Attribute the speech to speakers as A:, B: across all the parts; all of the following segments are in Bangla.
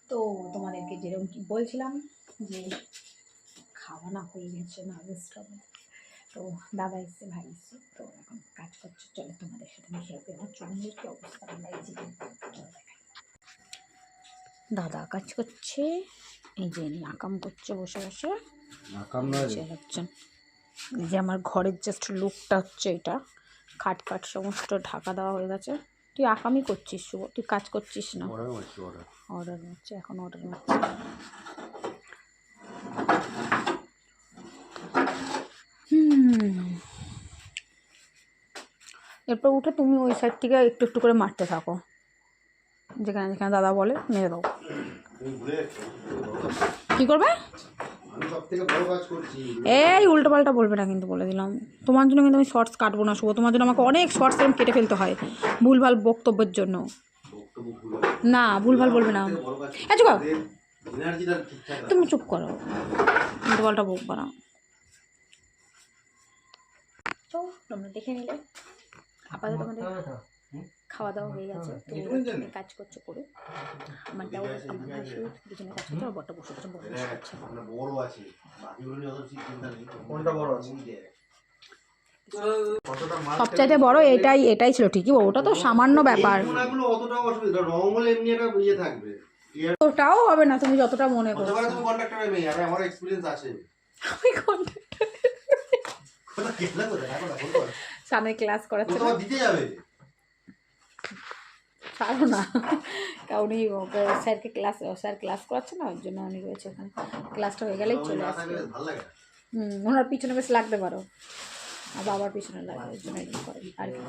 A: তো তোমাদেরকে যেরকম কি বলছিলাম যে খাওয়া না হয়ে গেছে না রেস্টুরেন্টে, তো দাদা এসছে, ভাই এসছে, তো এখন কাজ করছে। চলে তোমাদের সাথে আমি শেয়ার করি আমার চুলের কি অবস্থা লাগছে। দাদা কাজ করছে, এই যে আকাম করছে বসে বসে। হচ্ছেন এই যে আমার ঘরের জাস্ট লুকটা হচ্ছে এটা, খাট খাট সমস্ত ঢাকা দেওয়া হয়ে গেছে। তুই আকামই করছিস শুভ, তুই কাজ করছিস না। অর্ডার হচ্ছে, এখন অর্ডার হচ্ছে। এরপর উঠে তুমি ওই সাইড থেকে একটু একটু করে মারতে থাকো, যেখানে যেখানে দাদা বলে মেরে দাও। কি করবে? এই উল্টো পাল্টা বলবে না কিন্তু, বলে দিলাম। তোমার জন্য কিন্তু আমি শর্টস কাটবো না শুভ, তোমার জন্য আমাকে অনেক শর্টস এরকম কেটে ফেলতে হয় ভুলভাল বক্তব্যের জন্য। না ভুলভাল বলবে না। চুপ করো, তুমি চুপ করো, উল্টো পাল্টা বকবো না। তো তোমরা দেখে নিলে আপাতত আমাদের খাওয়া দাওয়া হয়ে গেছে। তো তুমি কাজ করছো করো, আমারটাও আমার ভাসু দুজনে কাজ করছে, আর বড়টা বসে বসে বড় করছে। সবচাইতে বড় এটাই, এটাই ছিল ঠিকই, ওটা তো সামান্য ব্যাপার, ওটাও হবে না তুমি যতটা মনে করো। সামনে ক্লাস করাচ্ছে ছাড়ো না, কারণ স্যারকে স্যার ক্লাস করাচ্ছে না, ওর জন্য উনি রয়েছে ওখানে। ক্লাসটা হয়ে গেলেই চলে আসবে। ওনার পিছনে বেশ লাগতে পারো, আর বাবার পিছনে লাগে, ওর জন্য এরকম করে আর কি।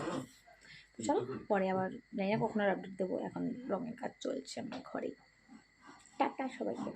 A: চলো পরে আবার জানি না কখন আর আপডেট দেবো, এখন রঙের কাজ চলছে আমার ঘরে। টাটা সবাইকে।